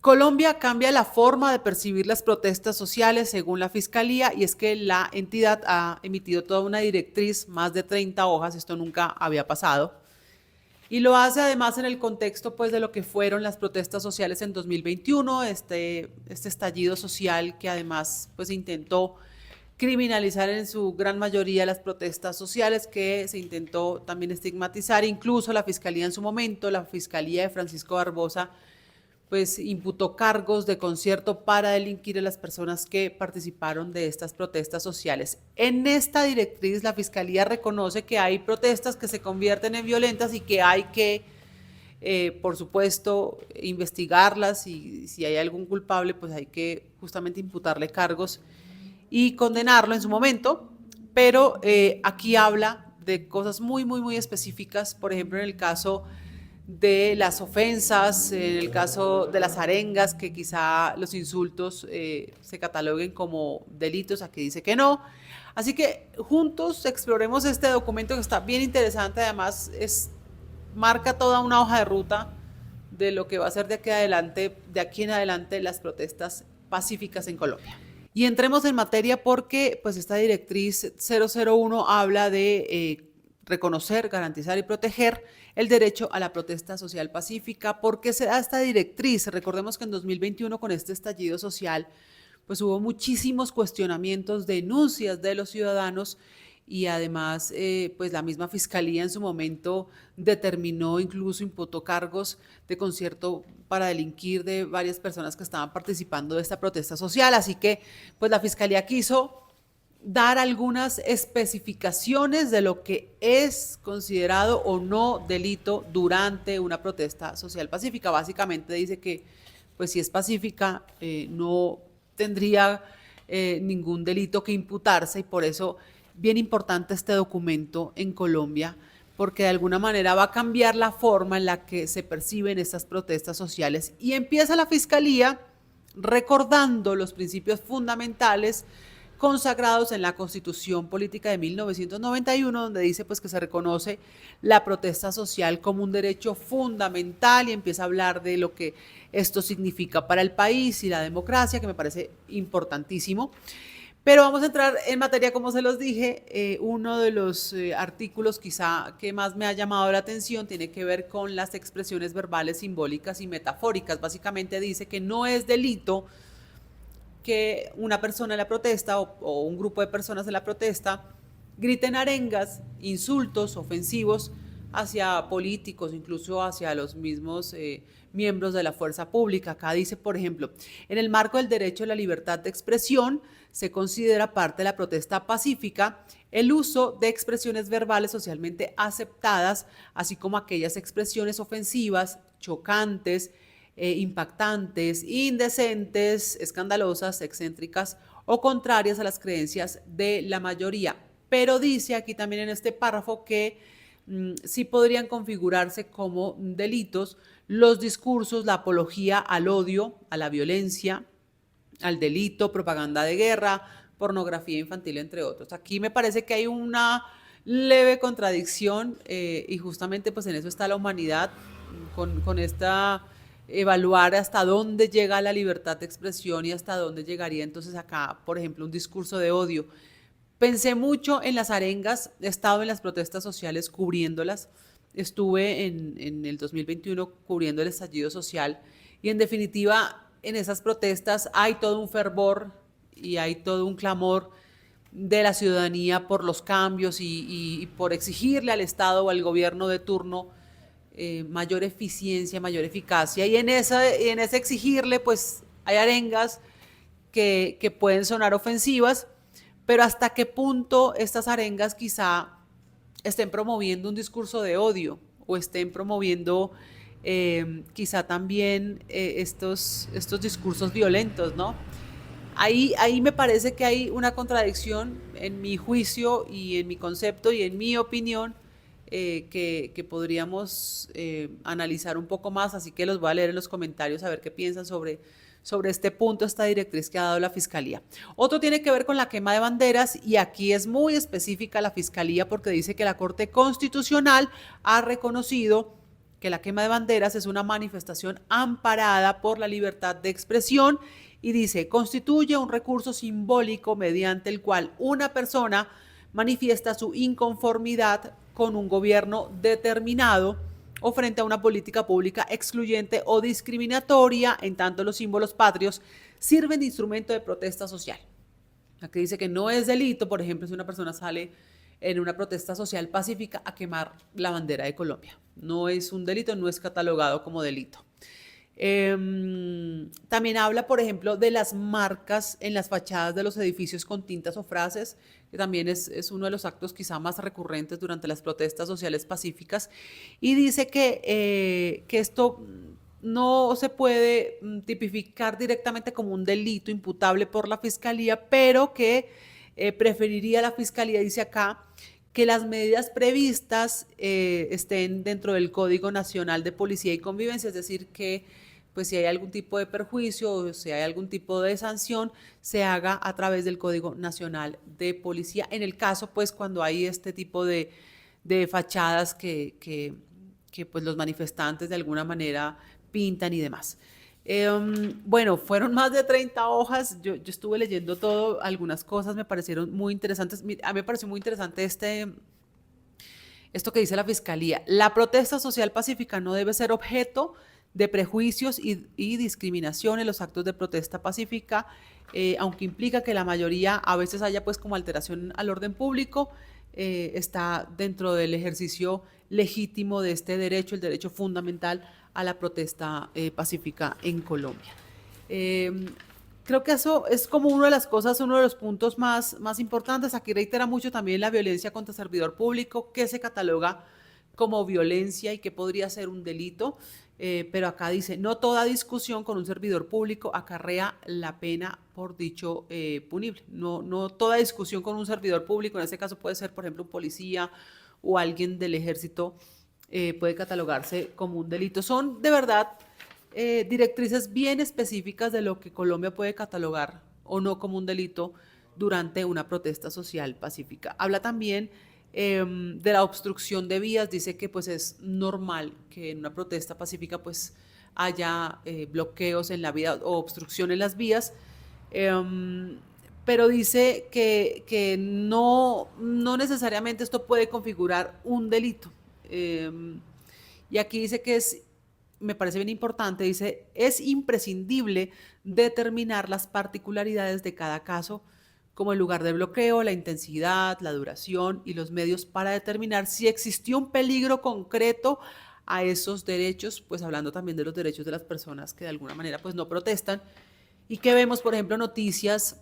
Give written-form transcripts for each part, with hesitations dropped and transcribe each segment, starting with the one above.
Colombia cambia la forma de percibir las protestas sociales según la Fiscalía, y es que la entidad ha emitido toda una directriz, más de 30 hojas, esto nunca había pasado, y lo hace además en el contexto pues, de lo que fueron las protestas sociales en 2021, este estallido social que además pues, intentó criminalizar en su gran mayoría las protestas sociales, que se intentó también estigmatizar, incluso la Fiscalía en su momento, la Fiscalía de Francisco Barbosa, pues imputó cargos de concierto para delinquir a las personas que participaron de estas protestas sociales. En esta directriz, la Fiscalía reconoce que hay protestas que se convierten en violentas y que hay que, por supuesto, investigarlas, y si hay algún culpable, pues hay que justamente imputarle cargos y condenarlo en su momento, pero aquí habla de cosas muy específicas, por ejemplo, en el caso de las ofensas, en el caso de las arengas, que quizá los insultos se cataloguen como delitos, aquí dice que no. Así que juntos exploremos este documento que está bien interesante, además marca toda una hoja de ruta de lo que va a ser de aquí en adelante las protestas pacíficas en Colombia. Y entremos en materia porque pues esta directriz 001 habla de reconocer, garantizar y proteger el derecho a la protesta social pacífica. ¿Por qué se da esta directriz? Recordemos que en 2021, con este estallido social, pues hubo muchísimos cuestionamientos, denuncias de los ciudadanos, y además pues la misma Fiscalía en su momento determinó, incluso imputó cargos de concierto para delinquir de varias personas que estaban participando de esta protesta social. Así que pues la Fiscalía quiso dar algunas especificaciones de lo que es considerado o no delito durante una protesta social pacífica. Básicamente dice que pues si es pacífica no tendría ningún delito que imputarse, y por eso bien importante este documento en Colombia, porque de alguna manera va a cambiar la forma en la que se perciben estas protestas sociales. Y empieza la Fiscalía recordando los principios fundamentales consagrados en la Constitución Política de 1991, donde dice pues que se reconoce la protesta social como un derecho fundamental, y empieza a hablar de lo que esto significa para el país y la democracia, que me parece importantísimo. Pero vamos a entrar en materia, como se los dije. Uno de los artículos quizá que más me ha llamado la atención tiene que ver con las expresiones verbales, simbólicas y metafóricas. Básicamente dice que no es delito que una persona en la protesta o un grupo de personas en la protesta griten arengas, insultos ofensivos hacia políticos, incluso hacia los mismos miembros de la fuerza pública. Acá dice, por ejemplo, en el marco del derecho a la libertad de expresión, se considera parte de la protesta pacífica el uso de expresiones verbales socialmente aceptadas, así como aquellas expresiones ofensivas, chocantes, impactantes, indecentes, escandalosas, excéntricas o contrarias a las creencias de la mayoría. Pero dice aquí también en este párrafo que sí podrían configurarse como delitos los discursos, la apología al odio, a la violencia, al delito, propaganda de guerra, pornografía infantil, entre otros. Aquí me parece que hay una leve contradicción y justamente pues en eso está la humanidad, con esta evaluar hasta dónde llega la libertad de expresión y hasta dónde llegaría entonces acá, por ejemplo, un discurso de odio. Pensé mucho en las arengas, he estado en las protestas sociales cubriéndolas, estuve en el 2021 cubriendo el estallido social, y en definitiva en esas protestas hay todo un fervor y hay todo un clamor de la ciudadanía por los cambios y por exigirle al Estado o al gobierno de turno mayor eficiencia, mayor eficacia, y en ese exigirle pues hay arengas que pueden sonar ofensivas, pero hasta qué punto estas arengas quizá estén promoviendo un discurso de odio o estén promoviendo quizá también estos discursos violentos, ¿no? Ahí me parece que hay una contradicción en mi juicio y en mi concepto y en mi opinión que podríamos analizar un poco más, así que los voy a leer en los comentarios a ver qué piensan sobre este punto, esta directriz que ha dado la Fiscalía. Otro tiene que ver con la quema de banderas, y aquí es muy específica la Fiscalía porque dice que la Corte Constitucional ha reconocido que la quema de banderas es una manifestación amparada por la libertad de expresión y dice, constituye un recurso simbólico mediante el cual una persona manifiesta su inconformidad con un gobierno determinado o frente a una política pública excluyente o discriminatoria, en tanto los símbolos patrios sirven de instrumento de protesta social. Aquí dice que no es delito, por ejemplo, si una persona sale en una protesta social pacífica a quemar la bandera de Colombia. No es un delito, no es catalogado como delito. También habla, por ejemplo, de las marcas en las fachadas de los edificios con tintas o frases, que también es uno de los actos quizá más recurrentes durante las protestas sociales pacíficas, y dice que esto no se puede tipificar directamente como un delito imputable por la Fiscalía, pero que preferiría la Fiscalía, dice acá, que las medidas previstas estén dentro del Código Nacional de Policía y Convivencia, es decir, que pues si hay algún tipo de perjuicio o si hay algún tipo de sanción, se haga a través del Código Nacional de Policía, en el caso pues cuando hay este tipo de fachadas que pues los manifestantes de alguna manera pintan y demás. Bueno, fueron más de 30 hojas, yo estuve leyendo todo, algunas cosas me parecieron muy interesantes, a mí me pareció muy interesante esto que dice la Fiscalía. La protesta social pacífica no debe ser objeto de prejuicios y discriminación en los actos de protesta pacífica, aunque implica que la mayoría a veces haya pues como alteración al orden público, está dentro del ejercicio legítimo de este derecho, el derecho fundamental a la protesta pacífica en Colombia. Creo que eso es como una de las cosas, uno de los puntos más importantes. Aquí reitera mucho también la violencia contra servidor público, que se cataloga como violencia y que podría ser un delito, pero acá dice, no toda discusión con un servidor público acarrea la pena por dicho punible. No toda discusión con un servidor público, en este caso puede ser, por ejemplo, un policía o alguien del ejército, puede catalogarse como un delito. Son de verdad directrices bien específicas de lo que Colombia puede catalogar o no como un delito durante una protesta social pacífica. Habla también de la obstrucción de vías, dice que pues es normal que en una protesta pacífica pues haya bloqueos en la vía o obstrucción en las vías, pero dice que no necesariamente esto puede configurar un delito. Y aquí dice que me parece bien importante, dice, es imprescindible determinar las particularidades de cada caso, como el lugar de bloqueo, la intensidad, la duración y los medios para determinar si existió un peligro concreto a esos derechos, pues hablando también de los derechos de las personas que de alguna manera pues no protestan, y que vemos, por ejemplo, noticias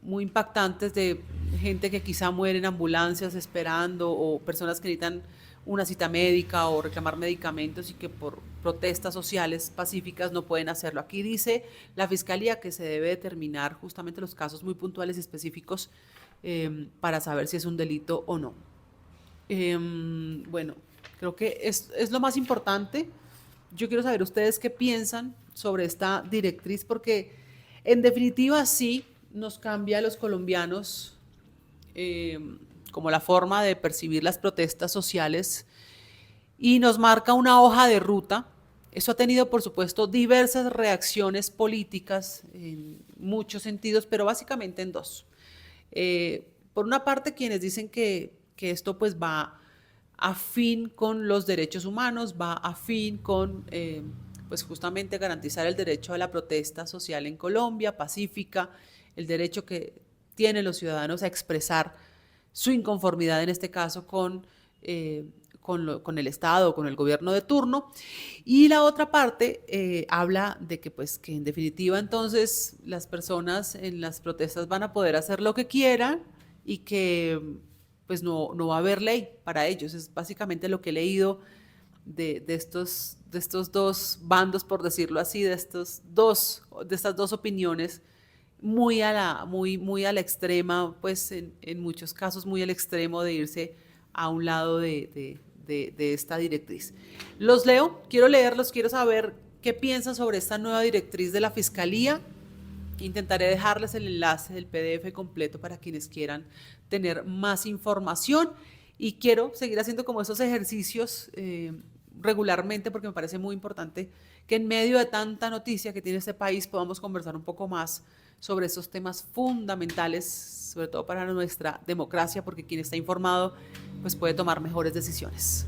muy impactantes de gente que quizá muere en ambulancias esperando, o personas que necesitan una cita médica o reclamar medicamentos y que por protestas sociales pacíficas no pueden hacerlo. Aquí dice la Fiscalía que se debe determinar justamente los casos muy puntuales y específicos para saber si es un delito o no. Bueno, creo que es lo más importante. Yo quiero saber ustedes qué piensan sobre esta directriz, porque en definitiva sí nos cambia a los colombianos como la forma de percibir las protestas sociales y nos marca una hoja de ruta. Eso ha tenido, por supuesto, diversas reacciones políticas en muchos sentidos, pero básicamente en dos. Por una parte, quienes dicen que esto pues va afín con los derechos humanos, va afín con pues justamente garantizar el derecho a la protesta social en Colombia, pacífica, el derecho que tienen los ciudadanos a expresar su inconformidad, en este caso con el Estado, con el gobierno de turno. Y la otra parte habla de que, pues, que en definitiva entonces las personas en las protestas van a poder hacer lo que quieran y que pues no va a haber ley para ellos. Es básicamente lo que he leído de estos dos bandos, por decirlo así, de estas dos opiniones muy a la extrema, pues en muchos casos muy al extremo de irse a un lado de esta directriz. Los leo, quiero leerlos, quiero saber qué piensan sobre esta nueva directriz de la Fiscalía. Intentaré dejarles el enlace del PDF completo para quienes quieran tener más información, y quiero seguir haciendo como esos ejercicios regularmente porque me parece muy importante que en medio de tanta noticia que tiene este país podamos conversar un poco más sobre estos temas fundamentales, sobre todo para nuestra democracia, porque quien está informado pues puede tomar mejores decisiones.